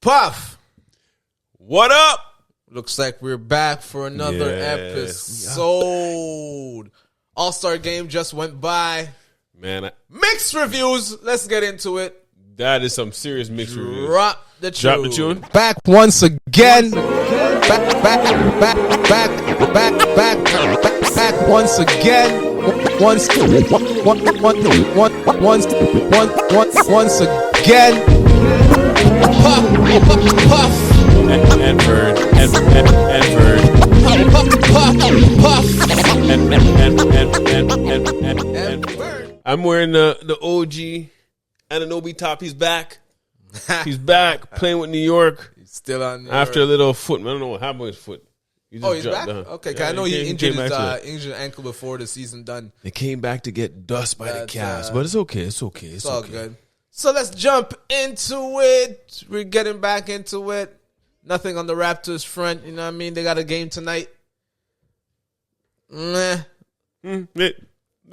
Puff. What up? Looks like we're back for another episode. All-Star game just went by. Man, Mixed reviews. Let's get into it. that is some serious mixed reviews. Drop the tune. Back once again. Back once again. Once again. Puff. And Vern. And Vern. And Puff. I'm wearing the OG Ananobi top. He's back. He's back playing with New York. He's still on After a little foot. I don't know what happened with his foot. He's back? Down. Okay, Yeah, I know he injured his back injured ankle before the season done. They came back to get dust by the That's, Cavs, but it's okay. It's okay. It's all good. So let's jump into it. We're getting back into it. Nothing on the Raptors front. You know what I mean? They got a game tonight. They'll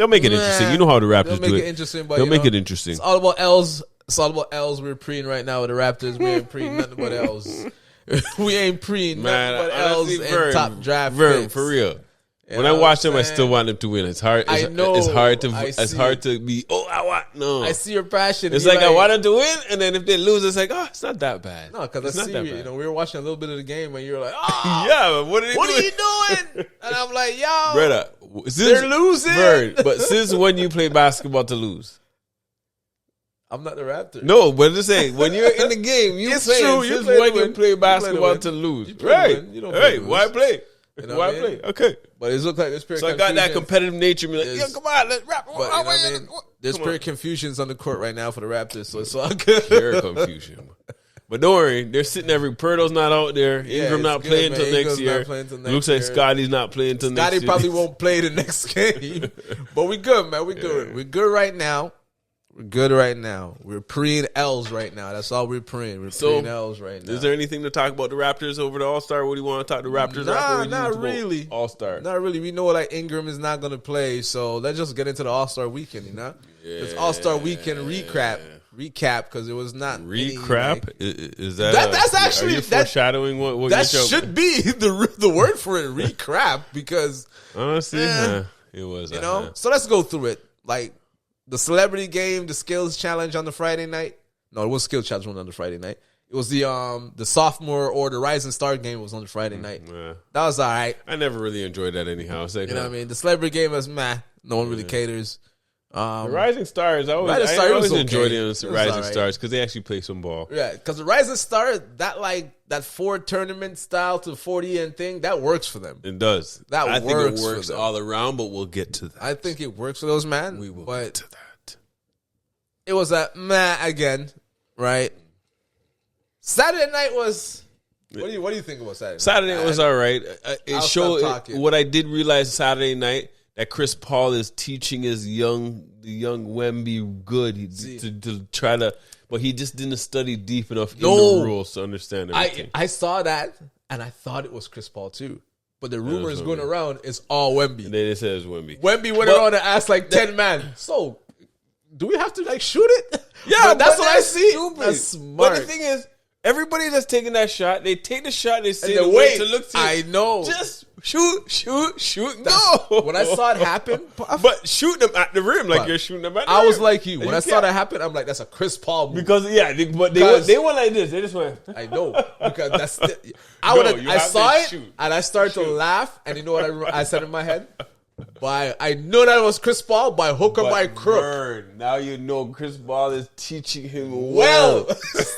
make it interesting. You know how the Raptors They'll do make it. it interesting, but They'll make it interesting. It's all about L's. It's all about L's. We're preing right now with the Raptors. We ain't preing nothing but L's. We ain't preeing nothing but L's and top draft picks. For real. You When know I watch what them, I'm I still want them to win. It's hard. I know. It's hard to. I It's see. hard to be. Oh, I want no. I see your passion. It's You're like I want them to win, and then if they lose, it's like, oh, it's not that bad. No, because It's I not see that you. bad. You know, we were watching a little bit of the game, and you're like, oh, Yeah, but what are you doing? And I'm like, yo, brother? they're losing. Vern, but since when you play basketball to lose? I'm not the Raptors. No, but I'm just saying, when you're in the game, you It's play. true, you Since play to when you win. play You play to basketball win. to lose? You play to Right. win. You don't play Hey, to why lose. play? You know Why what I mean? play? Okay. But it looks like there's pure So I got that confusion. competitive nature. Me like, There's- yo, come on, let's rap. But you know what I mean? There's Come pure on. confusions on the court right now for the Raptors, so it's all good. Pure confusion. But don't worry, they're sitting there. Purdo's not out there. Yeah, Ingram it's not good, playing man. till next Ingram's year. not playing till It next looks like year. Scotty's not playing till next Scotty year. probably won't play the next game. But we good, man. We good. Yeah. We're good right now. We're good right now. We're preeing L's right now. That's all we're preeing. We're So, preeing L's right now. Is there anything to talk about the Raptors over the All-Star? What do you want to talk to the Raptors? Nah, not really. All-Star. Not really. We know like Ingram is not going to play, so let's just get into the All-Star weekend, you know? It's All-Star weekend recap because it was not any, Recrap? like- Is that That's actually- are you that- foreshadowing what that you're should be the word for it, recrap, because honestly, it was. you know. So let's go through it. Like the celebrity game, the skills challenge on the Friday night. No, it was skills challenge on the Friday night. It was the sophomore or the Rising Star game was on the Friday night. Yeah. That was all right. I never really enjoyed that anyhow. It's like, You know what I mean? The celebrity game was meh. No one really caters. The Rising Stars, I Rising Star always was enjoyed okay. the It was Rising alright. Stars because they actually play some ball. Yeah, because the Rising Star, that 4 tournament style to 40 and thing, that works for them. It does. That I think works it for works them. all around, but we'll get to that. I think it works for those, man. We will but get to that. it was a meh again, right? Saturday night was. What do you think about Saturday? Saturday was all right. I'll It stop showed talking. what I did realize Saturday night that Chris Paul is teaching the young Wemby good to try to, but he just didn't study deep enough in the rules to understand everything. I saw that and I thought it was Chris Paul too, but the rumor is going Wemby. around it's all Wemby. They said it was Wemby. Wemby went But- around and asked like 10 man. So, do we have to like shoot it? Yeah, But that's but what I see. stupid. That's smart. But the thing is, everybody that's taking that shot, they take the shot, they say And the they way wait. to look to I know. Just shoot, go. When I saw it happen, But shoot them at the rim like But you're shooting them at the I rim. was like you. And When I saw can't- that happen, I'm like, that's a Chris Paul move. Because, yeah, they Because- went like this. They just went. I know because that's No, you I have saw to it shoot. and I started to laugh, and you know what I said in my head? I know that it was Chris Paul by hook or by crook. Vern, now you know Chris Paul is teaching him Well, well.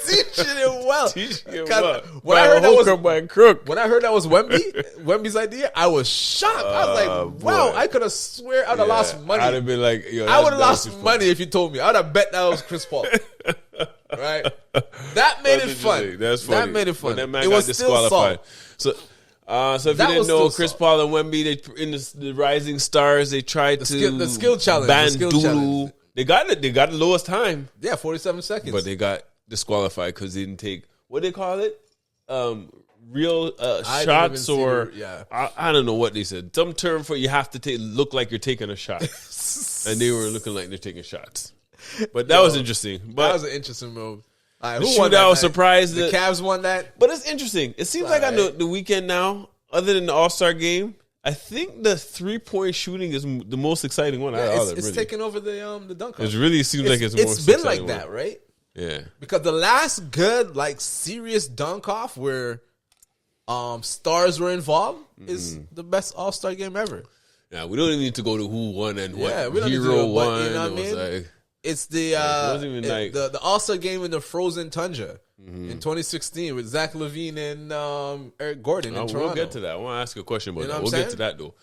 teaching him well. Teaching him 'Cause well. When By I heard that hook was or by crook. when I heard that was Wemby's idea, I was shocked. I was like, wow, boy. I could have swear I'd have lost money. I'd have been like, yo, I would have that's lost money if you told me. I would have bet that was Chris Paul. Right? That made it fun. That's funny. That made it fun. But that man It got was still disqualified. salt. So if That you didn't was know, still Chris salt. Paul and Wemby, they in the Rising Stars, they tried to the skill challenge, ban the skill Doodle. challenge. They got it. They got the lowest time, Yeah, 47 seconds. but they got disqualified because they didn't take what they call it, real didn't shots even see or the- yeah. I don't know what they said. Some term for you have to look like you're taking a shot, and they were looking like they're taking shots. But that was interesting. But that was an interesting move. Right, The who won shootout that was night? surprised. The Cavs won that. But it's interesting. It seems like on the weekend now, other than the All-Star game, I think the 3-point shooting is the most exciting one. It's taking over the dunk. It really seems like it's been like that, right? Yeah. Because the last good, like, serious dunk off where stars were involved is the best All-Star game ever. Yeah, we don't even need to go to who won and what we don't need to hero do it, won. but you know what I mean? Like, it's the the All-Star game in the frozen tundra in 2016 with Zach LaVine and Eric Gordon in Toronto. We'll get to that. I want to ask you a question about that. We'll saying? get to that, though.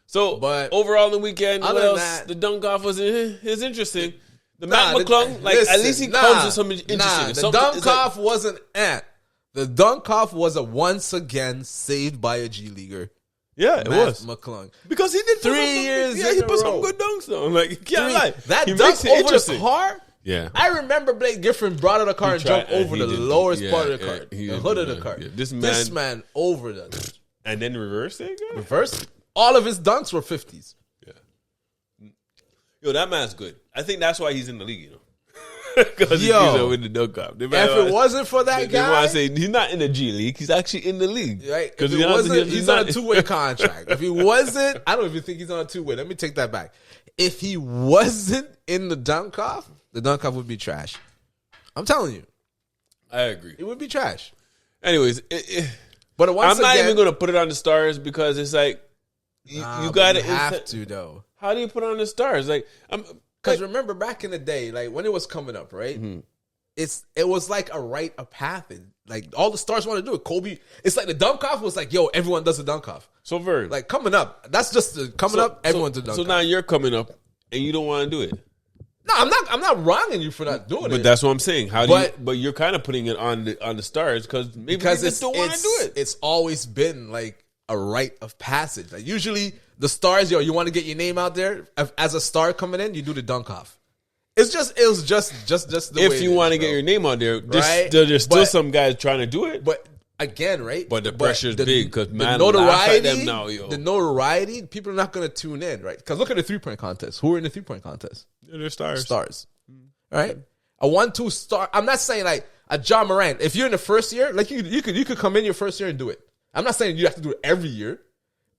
So, But overall in the weekend, what else? that, the dunk off was interesting. The Matt McClung, at least he comes with something interesting. The dunk off wasn't the dunk off was a once again saved by a G leaguer. Yeah, it was McClung because he did 3 years. Yeah, he put some good dunks though. Like, you can't lie. That he dunk over the car. Yeah, I remember Blake Griffin brought out a car and jumped over the lowest part of the car, the hood of the car. Yeah. This man over the and then reverse it. Reverse. All of his dunks were 50s. Yeah. Yo, that man's good. I think that's why he's in the league. You know. Because he's with the dunk off. If it wasn't for that guy, I say he's not in the G League. He's actually in the league, right? Because he's on a 2-way contract. If he wasn't, I don't even think he's on a 2-way. Let me take that back. If he wasn't in the dunk off would be trash. I'm telling you, I agree. It would be trash. Anyways, but I'm not even going to put it on the stars because it's like you got to have to though. How do you put it on the stars? Like because remember back in the day, like when it was coming up, right? Mm-hmm. It was like a rite of passage. Like all the stars want to do it. Kobe, it's like the dunk off was like, yo, everyone does a dunk off. So Vern, like coming up, that's just coming up. Everyone does dunk off. So now you're coming up and you don't want to do it. No, I'm not wronging you for not doing it. But that's what I'm saying. But you're kind of putting it on the stars because they don't want to do it. It's always been like a rite of passage. Like usually the stars, you want to get your name out there as a star coming in, you do the dunk off. It was just the way if you want to get your name out there, right? There's still some guys trying to do it. But again, right? But the pressure's big because man, notoriety, them now, yo. The notoriety, people are not going to tune in, right? Because look at the 3-point contest. Who are in the 3-point contest? They're stars. Right? A 1-2 star. I'm not saying like a John Morant. If you're in the first year, like you could come in your first year and do it. I'm not saying you have to do it every year.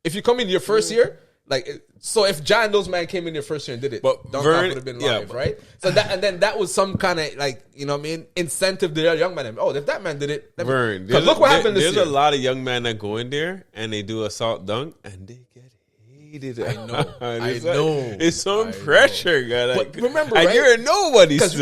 If you come in your first year, like so, if John those man came in your first year and did it, but dunk off would have been live, right? So that was some kind of like incentive to the young man. Oh, if that man did it, because look what happened this year. There's a lot of young men that go in there and they do a salt dunk and they get hated. I know. It's some pressure, guy. Like, but remember, and right? you're a nobody. Because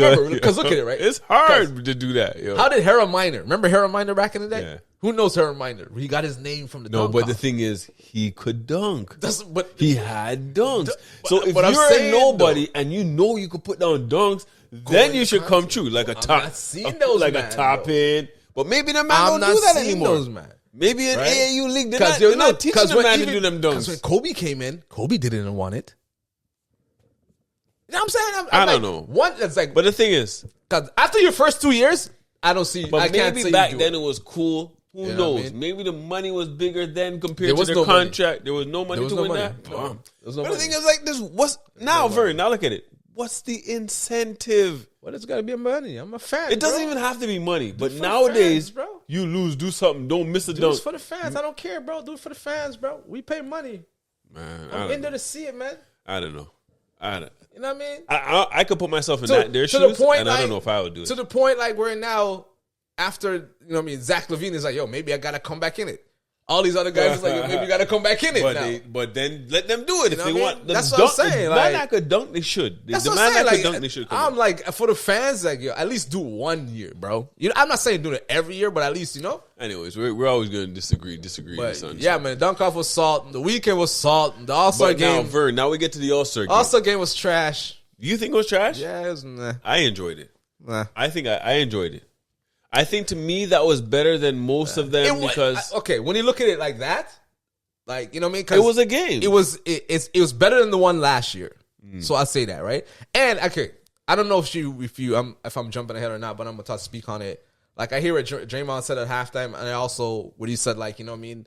look at it, right? It's hard to do that. Yo. How did Harold Miner? Remember Harold Miner back in the day? Yeah. Who knows Harold Miner? He got his name from the dunk but off. the thing is, he could dunk. He had dunks. So if you're a nobody and you know you could put down dunks, then you should come true like a top, a top end. But maybe the man don't do that anymore. Those, man. Maybe in AAU league, they're not teaching the man to do them dunks. Because when Kobe came in, Kobe didn't want it. You know what I'm saying? I don't know. But the thing is, because after your first 2 years, I don't see. But I can't maybe say back then it was cool. Who knows? I mean? Maybe the money was bigger then compared to their contract. There was no money to win that. No. But the thing is, like this, Vern? Now look at it. What's the incentive? Well, it's got to be money. I'm a fan. It doesn't even have to be money. But nowadays, fans, you lose, do something. Don't miss a dunk. Do it for the fans. I don't care, bro. Do it for the fans, bro. We pay money. Man, I'm in there to see it, man. I don't know. You know what I mean? I could put myself in their shoes, and I don't know if I would do it. To the point, like, we're now, after, Zach LaVine is like, yo, maybe I got to come back in it. All these other guys is like, yo, maybe you got to come back in it now. But then let them do it if they want. That's what I'm saying. The man that could dunk, they should. That's the what man I'm saying. that could dunk, they should come. I'm like, for the fans, like, yo, at least do 1 year, bro. I'm not saying do it every year, but at least, Anyways, we're always going to disagree. But, yeah, man, the dunk off was salt. The weekend was salt. The All-Star game. Now, Vern, now we get to the All-Star game. All-Star game was trash. You think it was trash? Yeah, it was nah. I enjoyed it. Nah. I think I enjoyed it. I think to me that was better than most of them because when you look at it like that, like it was a game. It was better than the one last year. So I say that, right? And I don't know if I'm jumping ahead or not, but I'm gonna speak on it. Like I hear what Draymond said at halftime, and I also what he said, like the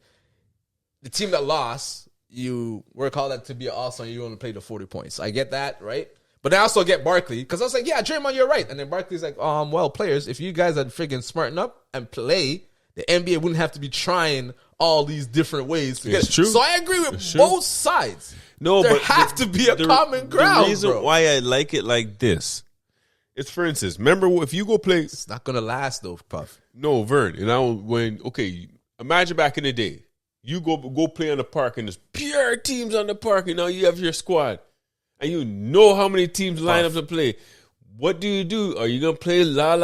team that lost, you work hard to be an all-star, you want to play the 40 points. I get that, right? But I also get Barkley because I was like, yeah, Draymond, you're right. And then Barkley's like, well, players, if you guys had friggin' smarten up and play, the NBA wouldn't have to be trying all these different ways to get it. True. So I agree with both sides. No, there but have to be a common ground. The reason bro. why I like it like this, it's for instance, remember if you go play. It's not gonna last though, Puff. No, Vern, imagine back in the day, you go play on the park and there's pure teams on the park, and now you have your squad. And you know how many teams line up to play. What do? Are you going to play la?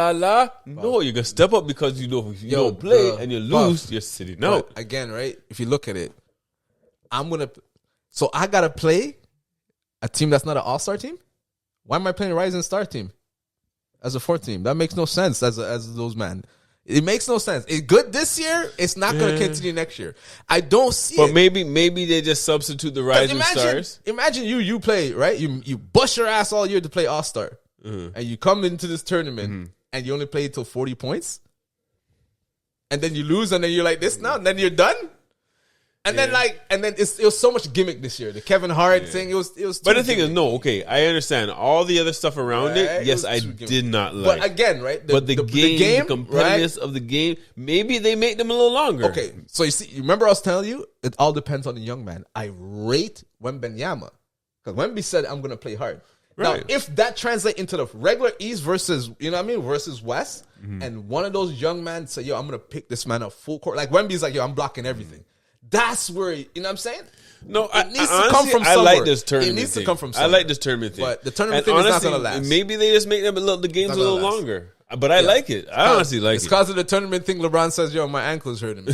No, you're going to step up because you know if you don't play and you lose, you're sitting out. Again, right? If you look at it, so I got to play a team that's not an all-star team? Why am I playing a Rising Star team as a fourth team? That makes no sense as those man. It makes no sense. It's good this year. It's not going to continue next year. I don't see it. But maybe they just substitute the Rising Stars. Imagine you play, right? You bust your ass all year to play All-Star. And you come into this tournament and you only play till 40 points. And then you lose and then you're like this now and then you're done. And then it was so much gimmick this year. The Kevin Hart thing, it was. But the thing is, I understand all the other stuff around it. Yes, I did not like. But again, right? The game, the competitiveness of the game, maybe they make them a little longer. Okay, so you remember I was telling you, it all depends on the young man. I rate Wembanyama because Wemby said I'm going to play hard. Right. Now, if that translates into the regular East versus, versus West, and one of those young men say, yo, I'm going to pick this man up full court. Like Wemby's like, yo, I'm blocking everything. That's where, you know what I'm saying? No, it needs to come from somewhere. I like this tournament It needs thing. to come from somewhere. I like this tournament thing. But the tournament thing is not going to last. Maybe they just make them the games a little longer. But I like it. I honestly like it. It's because of the tournament thing. LeBron says, yo, my ankle is hurting me.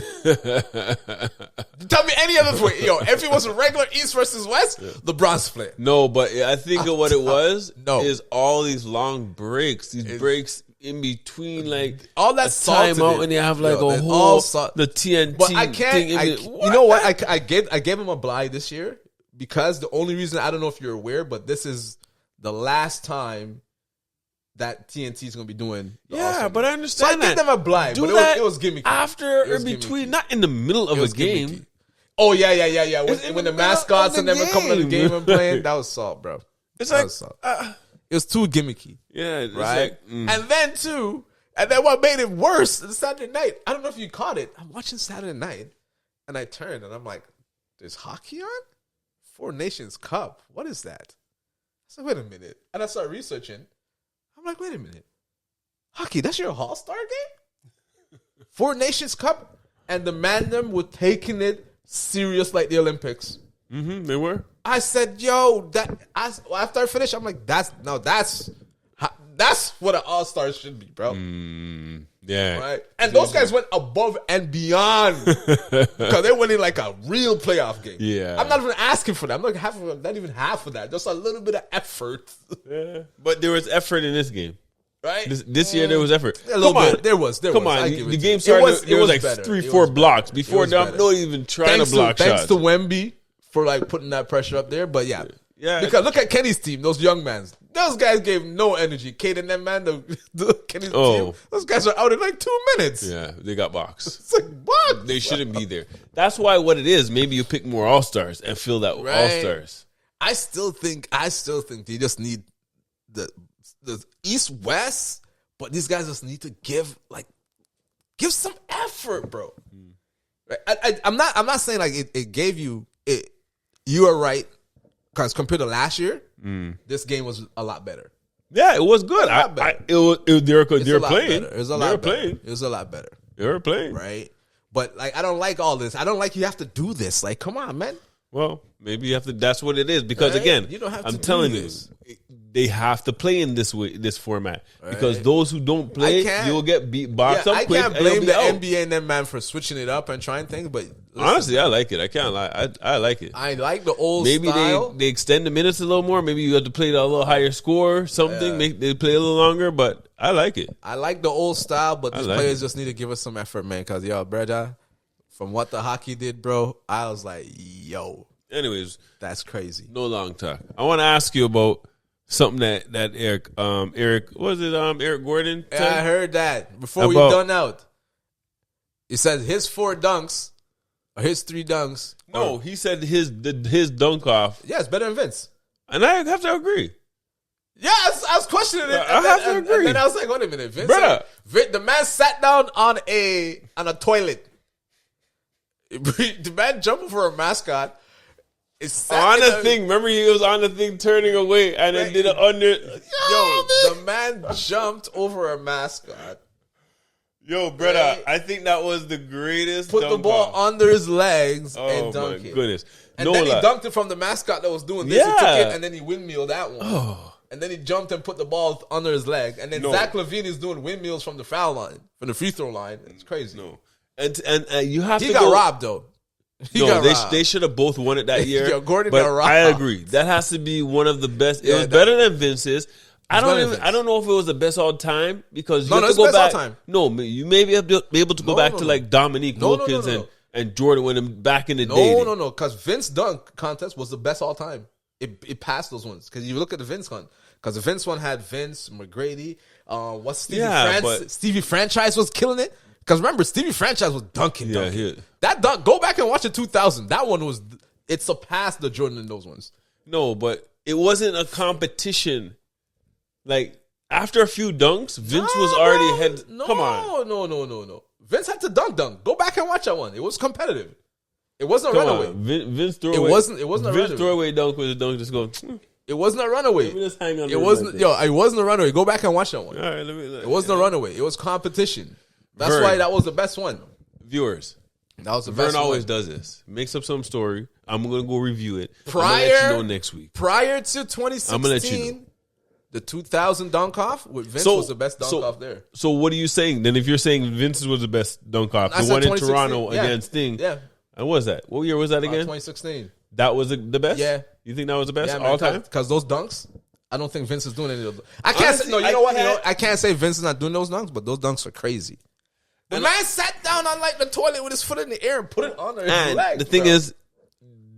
Tell me any other way. Yo, if it was a regular East versus West, LeBron's split. No, but I think of what it was is all these long breaks. These breaks in between, like all that time out, and you have like a whole the TNT but I can't. thing. You know what? I gave him a bye this year because the only reason, I don't know if you're aware, but this is the last time that TNT is going to be doing. Yeah, but I understand so I give them a blind, but it was gimmicky. After or between, not in the middle of a game. Gimmicky. Oh, yeah. When the mascots and them were coming to the game and playing, that was salt, bro. It's like, it was too gimmicky. Yeah, right? And then what made it worse, the Saturday night, I don't know if you caught it. I'm watching Saturday night, and I turned, and I'm like, there's hockey on? Four Nations Cup. What is that? I said, wait a minute. And I started researching. I'm like, wait a minute. Hockey, that's your All-Star game? Four Nations Cup? And the Mandem were taking it serious like the Olympics. Mm-hmm, they were. I said, yo, after I finished, I'm like, that's what an All-Star should be, bro. Yeah. Right? And those guys went above and beyond because they're winning like a real playoff game. Yeah. I'm not even asking for that. I'm not even half of that. Just a little bit of effort. Yeah. But there was effort in this game. Right? This year there was effort. A little bit. There was. Come on. The game started, there was like 3-4 blocks. Before that, I'm not even trying to block shots. Thanks to Wemby for like putting that pressure up there. But yeah. Because look at Kenny's team, those young mans. Those guys gave no energy. Kate and them man, Kenny's team, those guys are out in like 2 minutes. Yeah, they got boxed. It's like, what? They shouldn't be there. That's why what it is, maybe you pick more All-Stars and fill that with All-Stars. I still think you just need the East-West, but these guys just need to give some effort, bro. Right? I'm not saying like it gave you it. You are right. Because compared to last year, this game was a lot better. Yeah, it was good. They were playing. It was a lot better. It was a lot better. They were playing. Right? But, like, I don't like all this. I don't like you have to do this. Like, come on, man. Well, maybe you have to. That's what it is. Because, again, you don't have I'm to telling you, they have to play in this format. Right. Because those who don't play, you'll get boxed up quick. I can't blame the NBA and them, man, for switching it up and trying things. But listen, honestly, I like it. I can't lie. I like it. I like the old maybe style. They extend the minutes a little more. Maybe you have to play a little higher score, something. They play a little longer, but I like it. I like the old style, but these players just need to give us some effort, man. Because, yo, brother, from what the hockey did, bro, I was like, yo. Anyways, that's crazy. No long talk. I want to ask you about something that Eric Eric Gordon said? Yeah, I heard that before we done out. He said his 4 dunks or his 3 dunks. No, he said his dunk off. Yeah, it's better than Vince. And I have to agree. Yeah, I was questioning it. I have to agree. And then I was like, wait a minute, Vince. Brother. The man sat down on a toilet. The man jumped for a mascot. On the thing. Remember, he was on the thing turning away and then did it under. Yo, the man jumped over a mascot. Yo, brother, right? I think that was the greatest. Put the ball under his legs and dunk it. Oh, my goodness. And then he dunked it from the mascot that was doing this. Yeah. He took it and then he windmilled that one. Oh. And then he jumped and put the ball under his leg. And then Zach LaVine is doing windmills from the foul line, from the free throw line. It's crazy. No. And you have he to got robbed, though. They should have both won it that year. Yo, Gordon but got robbed. I agree. That has to be one of the best. It was better than Vince's. I don't know if it was the best all time because you have to go back. No, you may be able to go back to like Dominique Wilkins and Jordan when them back in the day. No, because Vince dunk contest was the best all time. It passed those ones because you look at the Vince one. Because the Vince one had Vince, McGrady, Stevie Franchise was killing it. Because remember, Stevie Franchise was dunking. That dunk, go back and watch the 2000. That one it surpassed the Jordan in those ones. No, but it wasn't a competition. Like, after a few dunks, Vince was already come on. No. Vince had to dunk. Go back and watch that one. It was competitive. It wasn't a runaway. Vince throwaway. It wasn't a runaway. Vince throwaway dunk was a dunk just going. It wasn't a runaway. Let me just hang on. It wasn't. It wasn't a runaway. Go back and watch that one. All right, it wasn't a runaway. It was competition. That's why that was the best one. Viewers, that was the best. Vern always does this. Makes up some story. I'm gonna go review it. I'm gonna let you know next week. Prior to 2016, I'm gonna let you know. The 2000 dunk off with Vince was the best dunk off there. So what are you saying? Then if you're saying Vince's was the best dunk off, the one in Toronto against Sting. Yeah. And what was that? What year was that again? 2016. That was the best? Yeah. You think that was the best all time? Because those dunks, I don't think Vince is doing any of those. I can't say, I can't say Vince is not doing those dunks, but those dunks are crazy. The man sat down on like the toilet with his foot in the air and put it on his leg. The thing is,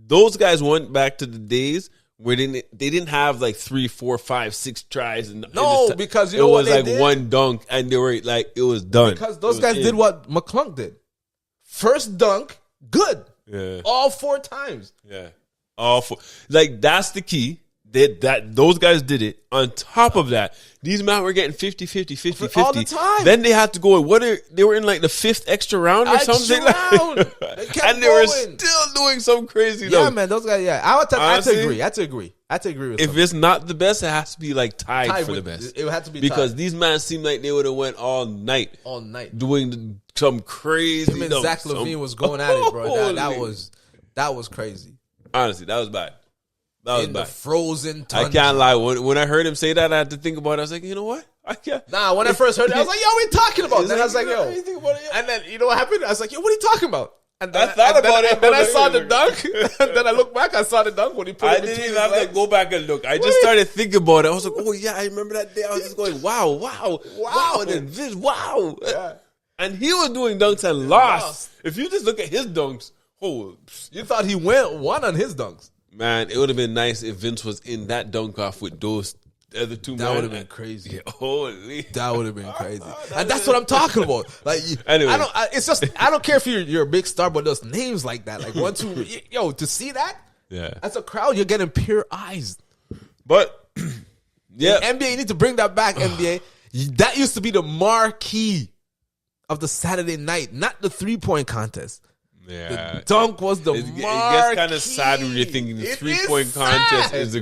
those guys went back to the days where they didn't have like 3, 4, 5, 6 tries. Because you know what they did? It was like one dunk and they were like, it was done. Because those guys did what McClung did. First dunk, good. Yeah. All 4 times. Yeah. All 4. Like, that's the key. Those guys did it. On top of that, these men were getting 50, 50, 50, 50. All the time. Then they had to go. They were in like the 5th extra round or something. And they were still doing some crazy. Yeah, man, those guys. Yeah, I had to agree. I had to agree with. If it's not the best, it has to be like tied for the best. It would have to be because tied. These men seem like they would have went all night doing some crazy. Him and Zach LaVine was going at it, bro. That was crazy. Honestly, that was bad. That was in bad. The frozen tundra. I can't lie. When I heard him say that, I had to think about it. I was like, you know what? I can't. Nah, when I first heard it, I was like, yo, what are you talking about? Then I was like, yo. And then, you know what happened? I was like, yo, what are you talking about? And then I thought about it. And then I saw the dunk. And then I looked back, I saw the dunk when he put it between his legs. I didn't even have to go back and look. I just started thinking about it. I was like, oh, yeah, I remember that day. I was just going, wow. And then this, wow. Yeah. And he was doing dunks and lost. If you just look at his dunks, you thought he won on his dunks. Man, it would have been nice if Vince was in that dunk off with those other 2 men. That would have been crazy. Holy. That would have been crazy. And that's what I'm talking about. Like, anyway. I don't care if you're a big star, but those names like that, like 1, 2, yo, to see that, as a crowd, you're getting pure eyes. But, yeah. NBA, you need to bring that back, NBA. That used to be the marquee of the Saturday night, not the 3-point contest. Yeah, the dunk was the marquee. It gets kind of sad when you're thinking the 3-point contest is the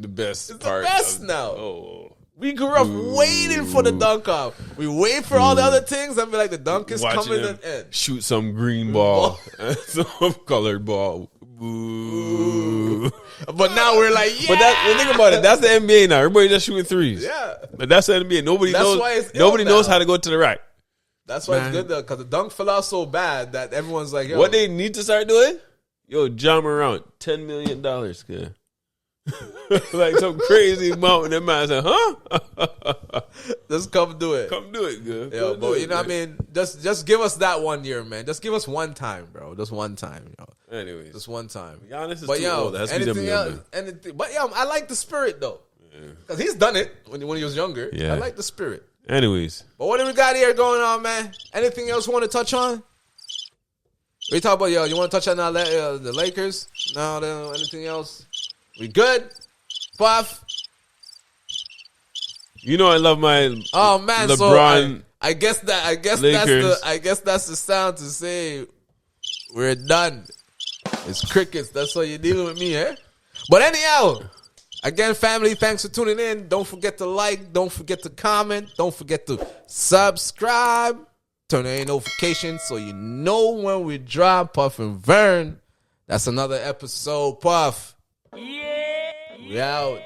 best part. It's the best now. We grew up waiting for the dunk off. We wait for all the other things and be like, the dunk is coming at the end. Shoot some green ball and some colored ball. Ooh. But now we're like, yeah. But think about it. That's the NBA now. Everybody just shooting threes. Yeah. But that's the NBA. Nobody knows how to go to the rack. That's why it's good though, because the dunk fell out so bad that everyone's like, yo. What they need to start doing? Yo, John Morant, $10 million, kid. Like some crazy amount. That man said, huh? Just come do it. Come do it, good. Yo, but you know what I mean? Just give us that 1 year, man. Just give us one time, bro. Just one time, yo. Anyways. Just one time. Giannis is too old. That's anything else, but yo, I like the spirit though. Because he's done it when he was younger. Yeah. I like the spirit. Anyways. But what do we got here going on, man? Anything else you want to touch on? We talk about, you want to touch on the Lakers? No, anything else? We good? Puff? You know I love my So LeBron. I guess that's the sound to say we're done. It's crickets. That's what you're dealing with me, eh? But anyhow, again, family, thanks for tuning in. Don't forget to like. Don't forget to comment. Don't forget to subscribe. Turn on notifications so you know when we drop Puff and Vern. That's another episode, Puff. Yeah. We out.